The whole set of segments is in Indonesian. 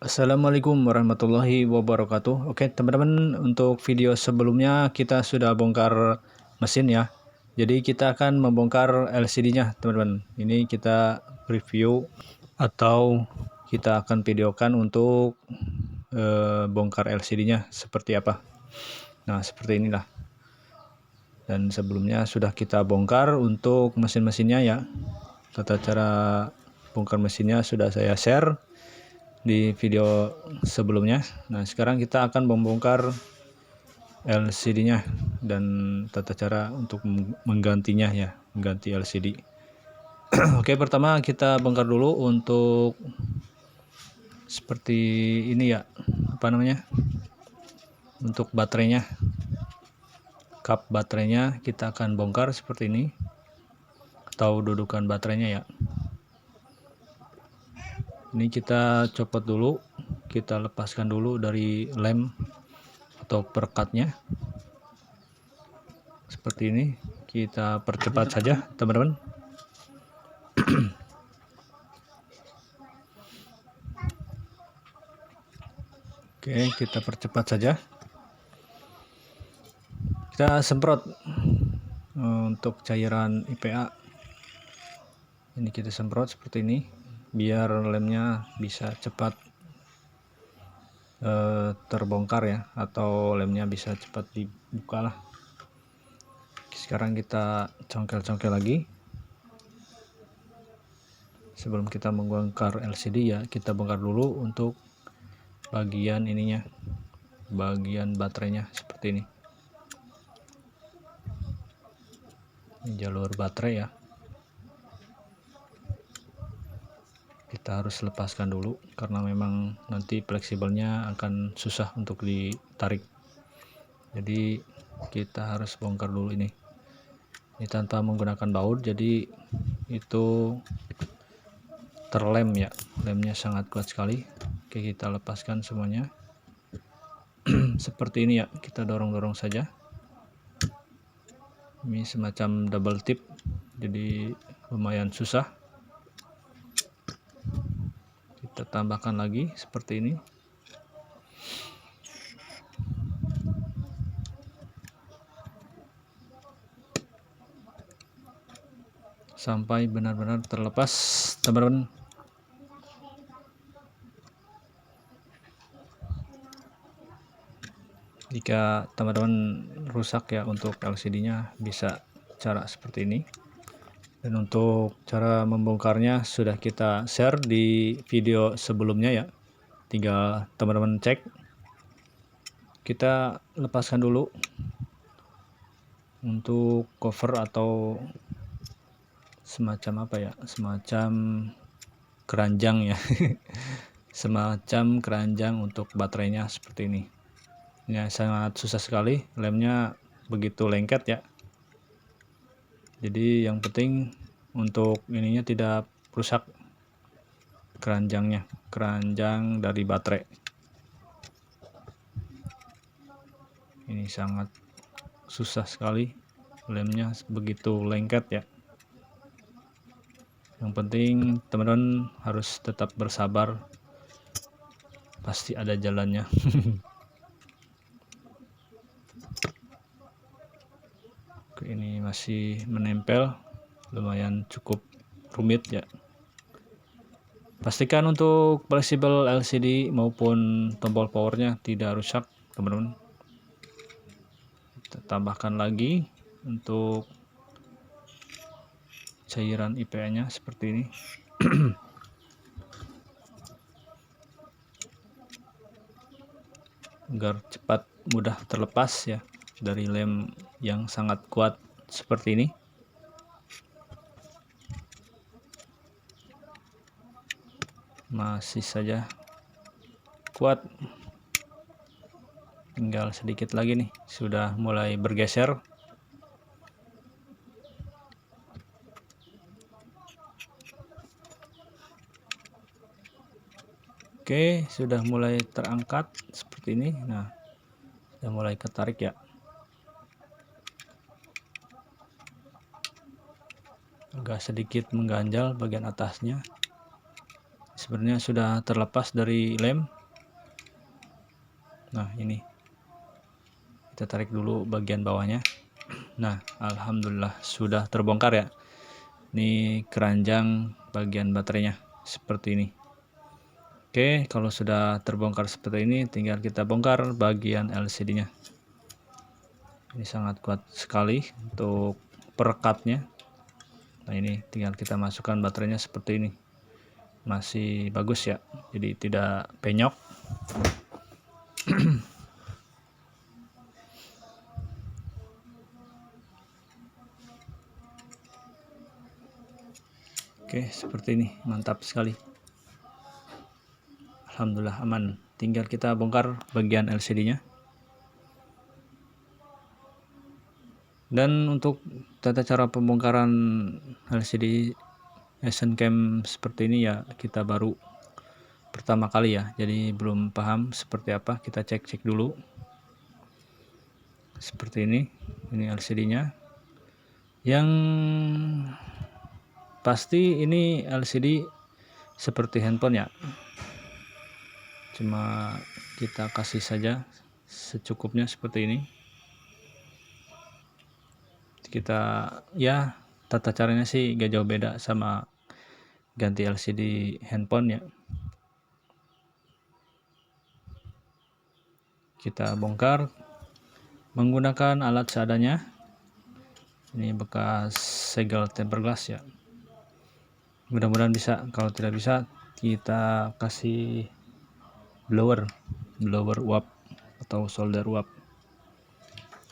Assalamualaikum warahmatullahi wabarakatuh. Oke, teman-teman, untuk video sebelumnya kita sudah bongkar mesin ya. Jadi kita akan membongkar LCD-nya, teman-teman. Ini kita review atau kita akan videokan untuk bongkar LCD-nya seperti apa. Nah, seperti inilah. Dan sebelumnya sudah kita bongkar untuk mesin-mesinnya ya. Tata cara bongkar mesinnya sudah saya share di video sebelumnya. Nah, sekarang kita akan membongkar LCD-nya dan tata cara untuk menggantinya ya, mengganti LCD. Oke, pertama kita bongkar dulu untuk seperti ini ya, apa namanya? Untuk baterainya. Kap baterainya kita akan bongkar seperti ini. Atau dudukan baterainya ya. Ini kita copot dulu, kita lepaskan dulu dari lem atau perekatnya seperti ini. Kita percepat saja, teman-teman. Oke, kita percepat saja. Kita semprot untuk cairan IPA. Ini kita semprot seperti ini biar lemnya bisa cepat terbongkar ya, atau lemnya bisa cepat dibuka lah. Sekarang kita congkel-congkel lagi. Sebelum kita membongkar LCD ya, kita bongkar dulu untuk bagian ininya, bagian baterainya seperti ini. Ini jalur baterai ya. Kita harus lepaskan dulu karena memang nanti fleksibelnya akan susah untuk ditarik. Jadi kita harus bongkar dulu ini tanpa menggunakan baut, jadi itu terlem ya, lemnya sangat kuat sekali. Oke, kita lepaskan semuanya. Seperti ini ya, kita dorong-dorong saja. Ini semacam double tip, jadi lumayan susah. Kita tambahkan lagi seperti ini. Sampai benar-benar terlepas, teman-teman. Jika teman-teman rusak ya untuk LCD-nya, bisa cara seperti ini. Dan untuk cara membongkarnya sudah kita share di video sebelumnya ya. Tinggal teman-teman cek. Kita lepaskan dulu untuk cover atau semacam apa ya, semacam keranjang ya. Semacam keranjang untuk baterainya seperti ini. Ini sangat susah sekali, lemnya begitu lengket ya. Jadi yang penting untuk ininya tidak rusak keranjangnya, keranjang dari baterai. Ini sangat susah sekali, lemnya begitu lengket ya. Yang penting teman-teman harus tetap bersabar, pasti ada jalannya. Oke, ini masih menempel, lumayan cukup rumit ya. Pastikan untuk fleksibel LCD maupun tombol powernya tidak rusak, teman-teman. Kita tambahkan lagi untuk cairan IPA-nya seperti ini. Agar cepat mudah terlepas ya dari lem yang sangat kuat seperti ini. Masih saja kuat, tinggal sedikit lagi nih, sudah mulai bergeser. Oke, sudah mulai terangkat seperti ini. Nah, sudah mulai ketarik ya. Agak sedikit mengganjal bagian atasnya. Sebenarnya sudah terlepas dari lem, Nah, ini kita tarik dulu bagian bawahnya. Nah, alhamdulillah sudah terbongkar ya. Ini keranjang bagian baterainya seperti ini. Oke, kalau sudah terbongkar seperti ini, tinggal kita bongkar bagian LCD-nya. Ini sangat kuat sekali untuk perekatnya. Nah, ini tinggal kita masukkan baterainya seperti ini. Masih bagus ya, jadi tidak penyok. Oke, seperti ini, mantap sekali. Alhamdulillah aman. Tinggal kita bongkar bagian LCD-nya. Dan untuk tata cara pembongkaran LCD Asian Cam seperti ini ya, kita baru pertama kali ya, jadi belum paham seperti apa. Kita cek dulu. Seperti ini LCD-nya. Yang pasti ini LCD seperti handphone ya, cuma kita kasih saja secukupnya seperti ini. Kita ya, tata caranya sih gak jauh beda sama ganti LCD handphone ya. Kita bongkar menggunakan alat seadanya. Ini bekas segel tempered glass ya, mudah-mudahan bisa. Kalau tidak bisa, kita kasih blower uap atau solder uap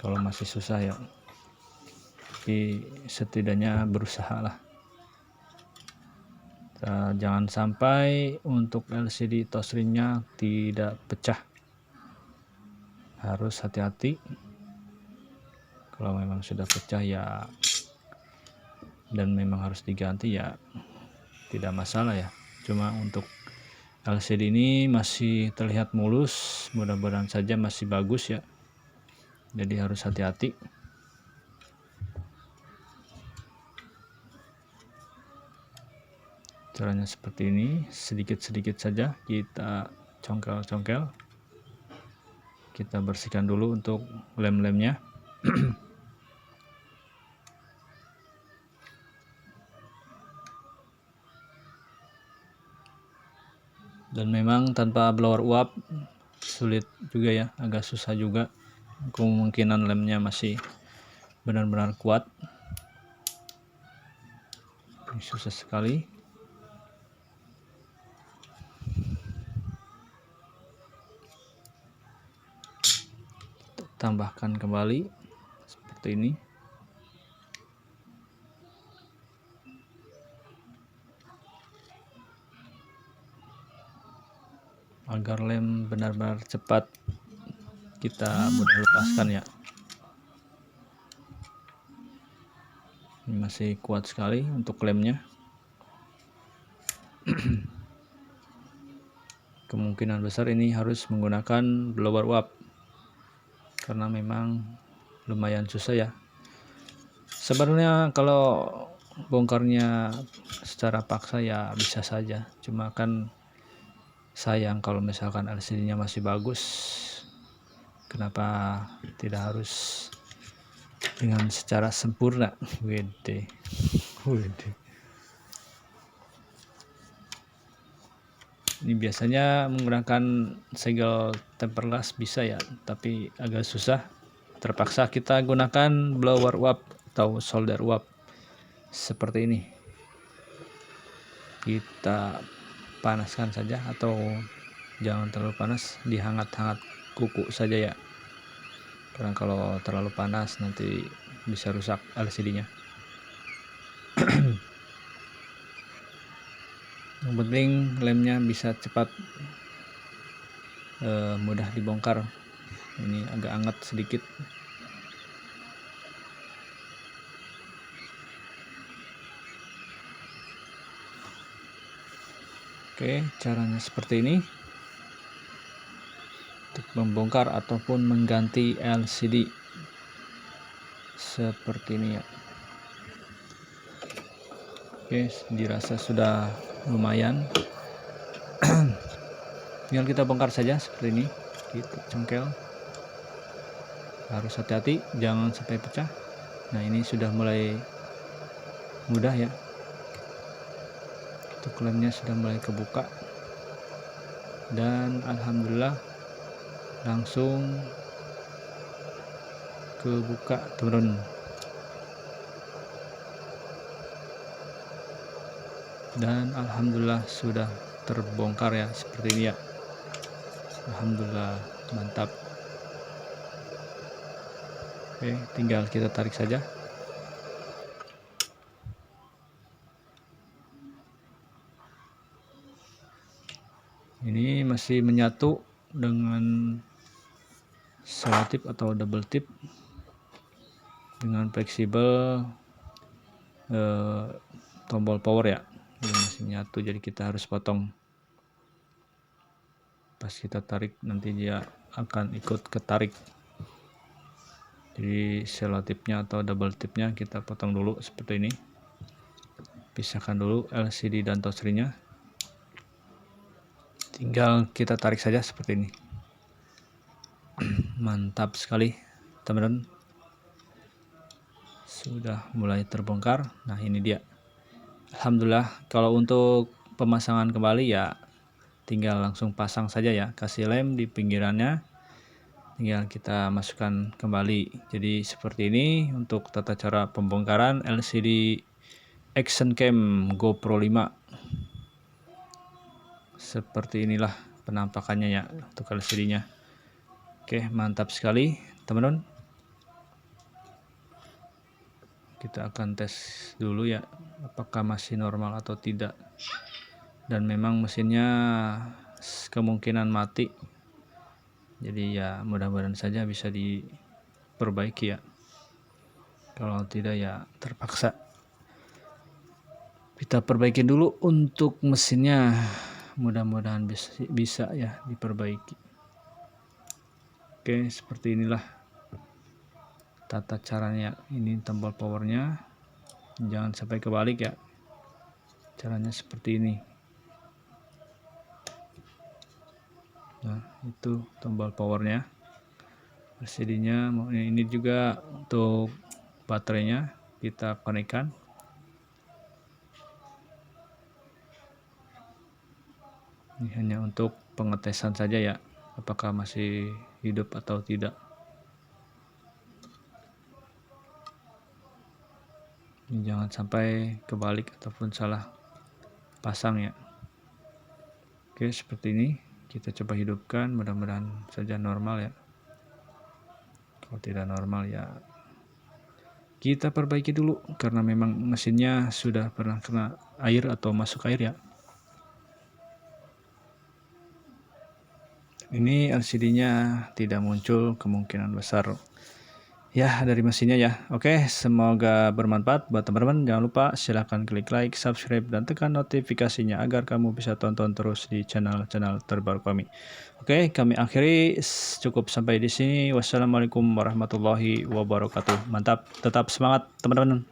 kalau masih susah ya, tapi setidaknya berusaha lah. Jangan sampai untuk LCD touchscreen-nya tidak pecah, harus hati-hati. Kalau memang sudah pecah ya, dan memang harus diganti ya, tidak masalah ya. Cuma untuk LCD ini masih terlihat mulus, mudah-mudahan saja masih bagus ya, jadi harus hati-hati. Caranya seperti ini, sedikit-sedikit saja kita congkel-congkel. Kita bersihkan dulu untuk lem-lemnya. Dan memang tanpa blower uap sulit juga ya, agak susah juga. Kemungkinan lemnya masih benar-benar kuat. Ini susah sekali. Tambahkan kembali seperti ini. Agar lem benar-benar cepat kita mudah lepaskan ya. Ini masih kuat sekali untuk lemnya. Kemungkinan besar ini harus menggunakan blower uap, karena memang lumayan susah ya. Sebenarnya kalau bongkarnya secara paksa ya bisa saja, cuma kan sayang kalau misalkan LCD-nya masih bagus. Kenapa tidak harus dengan secara sempurna? Wede. Ini biasanya menggunakan segel tempered glass bisa ya, tapi agak susah. Terpaksa kita gunakan blower uap atau solder uap seperti ini. Kita panaskan saja, atau jangan terlalu panas, dihangat-hangat kuku saja ya, karena kalau terlalu panas nanti bisa rusak LCD-nya. Yang penting lemnya bisa cepat mudah dibongkar. Ini agak hangat sedikit. Oke, caranya seperti ini untuk membongkar ataupun mengganti LCD seperti ini ya. Oke, dirasa sudah lumayan. Tinggal kita bongkar saja seperti ini. Kita congkel, harus hati-hati jangan sampai pecah. Nah ini sudah mulai mudah ya, itu klemnya sudah mulai kebuka, dan alhamdulillah langsung kebuka teman-teman. Dan alhamdulillah sudah terbongkar ya, seperti ini ya. Alhamdulillah, mantap. Oke, tinggal kita tarik saja. Ini masih menyatu dengan selotip atau double tip dengan fleksibel tombol power ya. Ini masih menyatu, jadi kita harus potong. Pas kita tarik nanti dia akan ikut ketarik. Jadi selotipnya atau double tipnya kita potong dulu seperti ini. Pisahkan dulu LCD dan touchscreen-nya. Tinggal kita tarik saja seperti ini. Mantap sekali teman-teman, sudah mulai terbongkar. Nah ini dia, alhamdulillah. Kalau untuk pemasangan kembali ya tinggal langsung pasang saja ya, kasih lem di pinggirannya, tinggal kita masukkan kembali. Jadi seperti ini untuk tata cara pembongkaran LCD Action Cam GoPro 5. Seperti inilah penampakannya ya untuk LCD-nya. Oke, mantap sekali teman-teman. Kita akan tes dulu ya, apakah masih normal atau tidak. Dan memang mesinnya kemungkinan mati. Jadi ya mudah-mudahan saja bisa diperbaiki ya. Kalau tidak ya terpaksa kita perbaiki dulu untuk mesinnya. Mudah-mudahan bisa ya diperbaiki. Oke, seperti inilah tata caranya. Ini tombol powernya, jangan sampai kebalik ya, caranya seperti ini. Nah itu tombol powernya, LCD-nya. Ini juga untuk baterainya kita konekkan. Ini hanya untuk pengetesan saja ya, apakah masih hidup atau tidak. Ini jangan sampai kebalik ataupun salah pasang ya. Oke, seperti ini kita coba hidupkan, mudah-mudahan saja normal ya. Kalau tidak normal ya kita perbaiki dulu, karena memang mesinnya sudah pernah kena air atau masuk air ya. Ini LCD-nya tidak muncul, kemungkinan besar ya dari mesinnya ya. Oke, semoga bermanfaat buat teman-teman. Jangan lupa silahkan klik like, subscribe, dan tekan notifikasinya agar kamu bisa tonton terus di channel-channel terbaru kami. Oke, kami akhiri cukup sampai di sini. Wassalamualaikum warahmatullahi wabarakatuh. Mantap, tetap semangat teman-teman.